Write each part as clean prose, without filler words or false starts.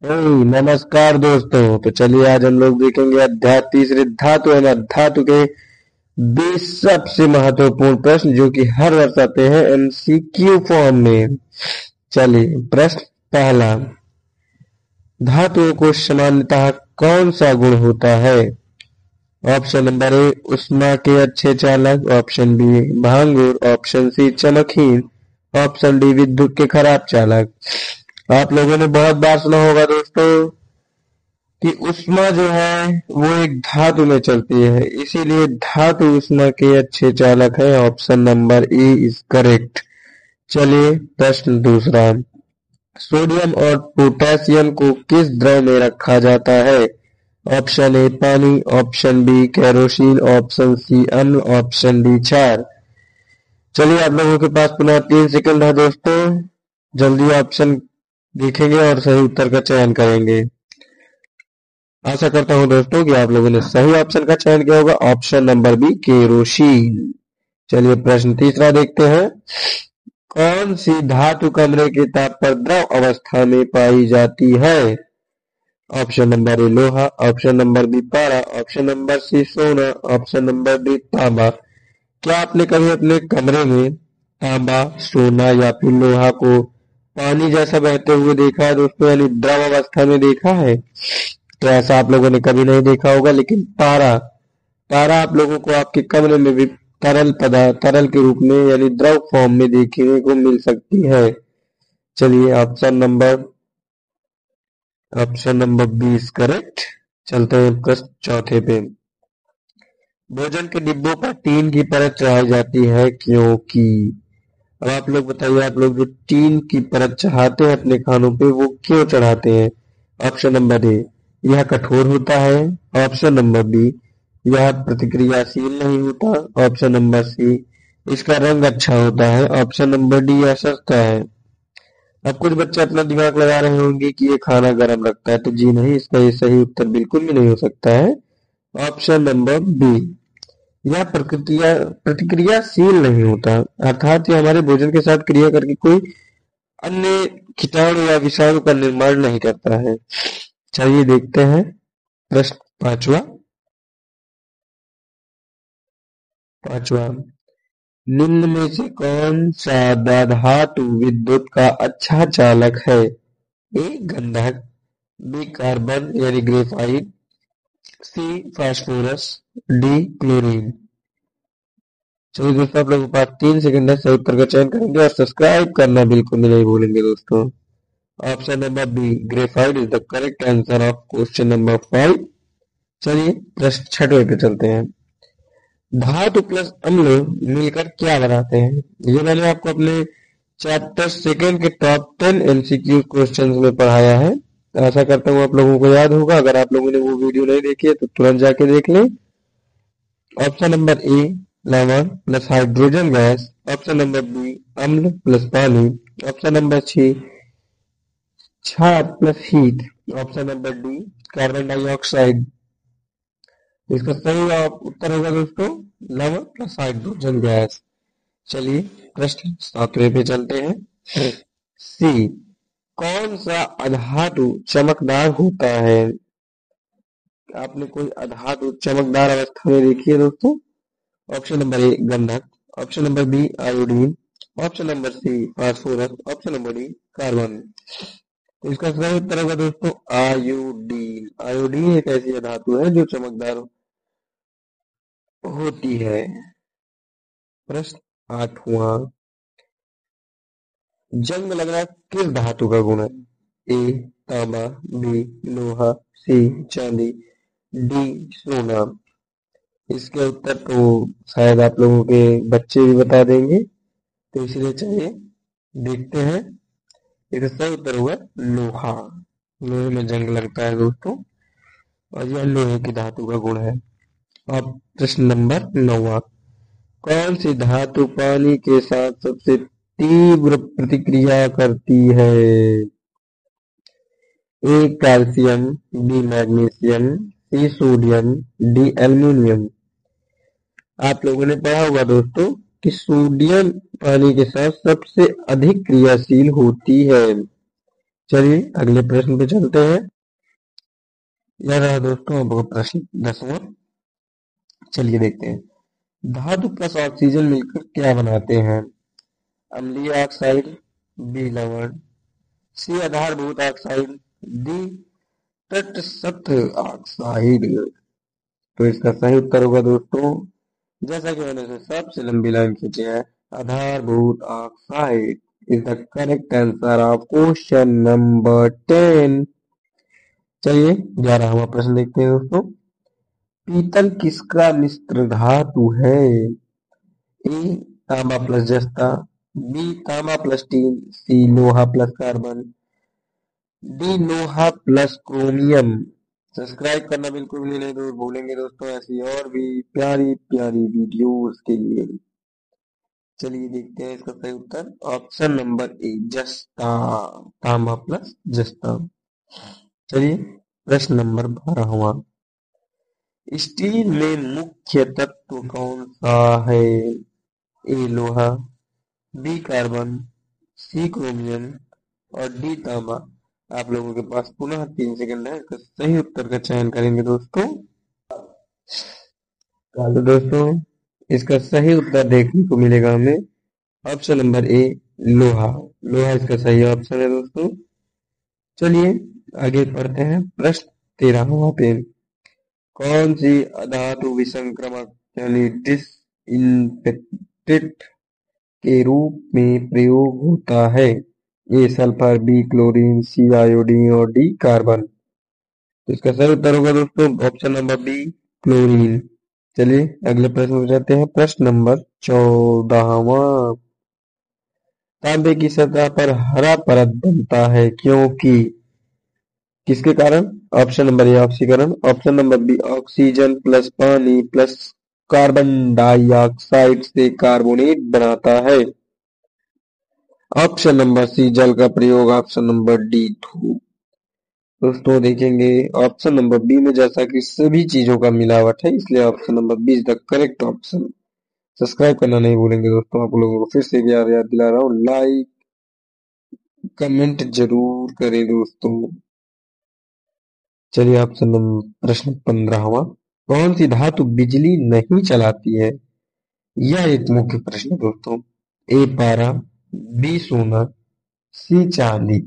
नमस्कार दोस्तों। तो चलिए आज हम लोग देखेंगे अध्याय तीसरे धातु एवं धातु के 20 सबसे महत्वपूर्ण प्रश्न जो कि हर वर्ष आते हैं एमसीक्यू फॉर्म में। चलिए प्रश्न पहला, धातुओं को सामान्यतः कौन सा गुण होता है? ऑप्शन नंबर ए उष्मा के अच्छे चालक, ऑप्शन बी भांगुर, ऑप्शन सी चमकहीन, ऑप्शन डी विद्युत के खराब चालक। आप लोगों ने बहुत बार सुना होगा दोस्तों कि उष्मा जो है वो एक धातु में चलती है, इसीलिए धातु उष्मा के अच्छे चालक है। Option number A is correct. चलिए प्रश्न दूसरा, सोडियम और पोटेशियम को किस द्रव में रखा जाता है? ऑप्शन ए पानी, option B kerosene, option C अम्ल, ऑप्शन डी क्षार। चलिए आप लोगों के पास पुनः 3 सेकंड है दोस्तों, जल्दी ऑप्शन देखेंगे और सही उत्तर का चयन करेंगे। आशा करता हूं दोस्तों कि आप लोगों ने सही ऑप्शन का चयन किया होगा, ऑप्शन नंबर बी केरोसिन। चलिए प्रश्न तीसरा देखते हैं, कौन सी धातु कमरे के ताप पर द्रव अवस्था में पाई जाती है? ऑप्शन नंबर ए लोहा, ऑप्शन नंबर बी पारा, ऑप्शन नंबर सी सोना, ऑप्शन नंबर डी तांबा। क्या आपने कभी अपने कमरे में तांबा, सोना या फिर लोहा को पानी जैसा बहते हुए देखा है दोस्तों, यानी द्रव अवस्था में देखा है? तो ऐसा आप लोगों ने कभी नहीं देखा होगा, लेकिन पारा पारा आप लोगों को आपके कमरे में भी तरल पदार्थ तरल के रूप में यानी द्रव फॉर्म में देखने को मिल सकती है। चलिए ऑप्शन नंबर 20 करेक्ट। चलते हैं प्रश्न चौथे पे, भोजन के डिब्बों पर टीन की परत चढ़ाई जाती है क्योंकि? अब आप लोग बताइए, आप लोग जो टीन की परत चढ़ाते हैं अपने खानों पे वो क्यों चढ़ाते हैं? ऑप्शन नंबर ए यह कठोर होता है, ऑप्शन नंबर बी यह प्रतिक्रियाशील नहीं होता, ऑप्शन नंबर सी इसका रंग अच्छा होता है, ऑप्शन नंबर डी यह सस्ता है। अब कुछ बच्चे अपना दिमाग लगा रहे होंगे कि ये खाना गर्म रखता है, तो जी नहीं, इसका ये सही उत्तर बिल्कुल भी नहीं हो सकता है। ऑप्शन नंबर बी यह प्रतिक्रियाशील नहीं होता, अर्थात ये हमारे भोजन के साथ क्रिया करके कोई अन्य कीटाणु या विषाणु का निर्माण नहीं करता है। चलिए देखते हैं प्रश्न पांचवा, निम्न में से कौन सा धातु विद्युत का अच्छा चालक है? ए गंधक, बी कार्बन यानी ग्रेफाइट, सी फास्फोरस, डी क्लोरीन। चलिए दोस्तों, आप लोगों के पास 3 सेकंड है, सही उत्तर का चयन करेंगे और सब्सक्राइब करना बिल्कुल भी नहीं भूलेंगे दोस्तों। Option number B graphite is the correct answer of question number 5। चलिए प्रश्न छठवें पे चलते हैं, धातु प्लस अम्ल मिलकर क्या बनाते हैं? ये मैंने आपको अपने चैप्टर सेकेंड के टॉप 10 एमसीक्यू क्वेश्चंस में पढ़ाया है। आशा करता हूँ आप लोगों को याद होगा। अगर आप लोगों ने वो वीडियो नहीं देखी है तो तुरंत जाके देख लें। ऑप्शन नंबर ए लवण plus hydrogen gas, option number B अम्ल प्लस पानी, ऑप्शन नंबर सी क्षार plus heat, option number D carbon dioxide. इसका सही उत्तर होगा दोस्तों लवण प्लस हाइड्रोजन गैस। चलिए प्रश्न सातवें पे चलते हैं, सी कौन सा अधातु चमकदार होता है? आपने कोई अधातु चमकदार अवस्था में देखी है दोस्तों? ऑप्शन नंबर ए गंधक, option number B iodine, option number C phosphorus, option number D carbon. तो इसका सही उत्तर होगा दोस्तों आयोडीन। आयोडीन एक ऐसी धातु है जो चमकदार होती है। प्रश्न आठवां, जंग लगना किस धातु का गुण है? ए तांबा, बी लोहा, सी चांदी, डी सोना। इसके उत्तर तो शायद आप लोगों के बच्चे भी बता देंगे, तो इसलिए चलिए देखते हैं। इसका सही उत्तर होगा लोहा। लोहे में जंग लगता है दोस्तों, और यह लोहे की धातु का गुण है। अब प्रश्न नंबर 9, कौन सी धातु पानी के साथ सबसे तीव्र प्रतिक्रिया करती है? A calcium, B magnesium, C sodium, D aluminium. आप लोगों ने पढ़ा होगा दोस्तों कि सोडियम पानी के साथ सबसे अधिक क्रियाशील होती है। चलिए अगले प्रश्न पे चलते हैं। यह रहा दोस्तों आपका प्रश्न 10वां। चलिए देखते हैं। धातु प्लस ऑक्सीजन मिलकर क्या बनाते हैं? अम्लीय ऑक्साइड, बी लवण, सी आधारभूत ऑक्साइड, डी तटस्थ ऑक्साइड। तो इसका सही उत्तर होगा दोस्तों, जैसा कि मैंने इसे सबसे लंबी लाइन खींची है, आधारभूत oxide is the correct answer of question number 10। चलिए 11वां प्रश्न देखते हैं दोस्तों। पीतल किसका मिश्र धातु है? ए तांबा प्लस जस्ता, बी तांबा प्लस टीन, सी लोहा प्लस कार्बन, डी लोहा प्लस क्रोमियम। सब्सक्राइब करना बिल्कुल भी नहीं भूलेंगे दोस्तों, ऐसी और भी प्यारी प्यारी वीडियोस के लिए। चलिए देखते हैं इसका सही उत्तर, ऑप्शन नंबर ए जस्ता, तांबा प्लस जस्ता। चलिए प्रश्न नंबर 12वां। स्टील में मुख्य तत्व कौन सा है? ए लोहा, बी कार्बन, सी क्रोमियम और डी तांबा। आप लोगों के पास पुनः 3 सेकंड है, इसका सही उत्तर का चयन करेंगे दोस्तों। तो दोस्तों इसका सही उत्तर देखने को मिलेगा हमें ऑप्शन नंबर ए लोहा। लोहा इसका सही ऑप्शन है दोस्तों। चलिए आगे पढ़ते हैं प्रश्न 13वां पे। कौन सी धातु विसंक्रमक यानी डिसइंफेक्टेंट के रूप में प्रयोग होता है? ए सल्फर, बी क्लोरीन, सी आयोडीन और डी कार्बन। तो इसका सही उत्तर होगा दोस्तों ऑप्शन नंबर बी क्लोरीन। चलिए अगले प्रश्न में जाते हैं। प्रश्न नंबर 14वां। तांबे की सतह पर हरा परत बनता है क्योंकि किसके कारण? ऑप्शन नंबर ए ऑक्सीकरण, option number B oxygen plus पानी प्लस कार्बन डाइऑक्साइड से कार्बोनेट बनाता है, ऑप्शन नंबर सी जल का प्रयोग, ऑप्शन नंबर डी धूप। दोस्तों देखेंगे ऑप्शन नंबर बी में जैसा कि सभी चीजों का मिलावट है, इसलिए option number B is the correct option. Subscribe करना नहीं भूलेंगे दोस्तों। आप लोगों को फिर से याद दिला रहा हूँ, लाइक कमेंट जरूर करें दोस्तों। चलिए ऑप्शन नंबर प्रश्न 15वां। कौन सी धातु बिजली नहीं चलाती है? यह एक मुख्य प्रश्न है दोस्तों। ए पारा, बी सोना, सी चांदी।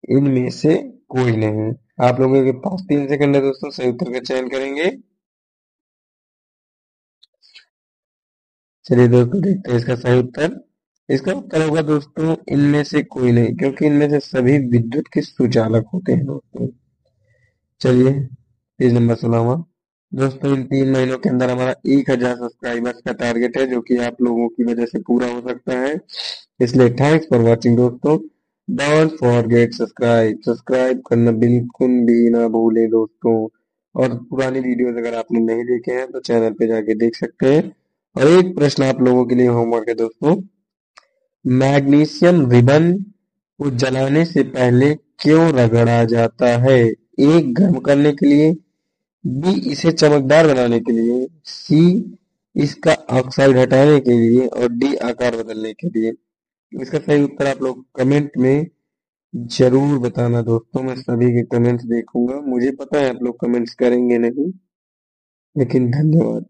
इनमें से कोई नहीं। आप लोगों के पास 3 सेकंड है दोस्तों, सही उत्तर का चयन करेंगे। चलिए दोस्तों देखते हैं इसका सही उत्तर। इसका उत्तर होगा दोस्तों इनमें से कोई नहीं, क्योंकि इनमें से सभी विद्युत के सुचालक होते हैं दोस्तों। चलिए पेज नंबर 16वां। दोस्तों इन 3 महीनों के अंदर हमारा 1000 सब्सक्राइबर्स का टारगेट है, जो कि आप लोगों की वजह से पूरा हो सकता है, इसलिए थैंक्स फॉर वॉचिंग दोस्तों। डोंट फॉरगेट सब्सक्राइब करना बिल्कुल भी ना भूले दोस्तों। और पुरानी वीडियोस अगर आपने नहीं देखे हैं तो चैनल पे जाके देख सकते हैं। और एक प्रश्न आप लोगों के लिए होमवर्क है दोस्तों। मैग्नीशियम रिबन को जलाने से पहले क्यों रगड़ा जाता है? ए गर्म करने के लिए, बी इसे चमकदार बनाने के लिए, सी इसका ऑक्साइड हटाने के लिए और डी आकार बदलने के लिए। इसका सही उत्तर आप लोग कमेंट में जरूर बताना दोस्तों। मैं सभी के कमेंट्स देखूंगा। मुझे पता है आप लोग कमेंट्स करेंगे नहीं, लेकिन धन्यवाद।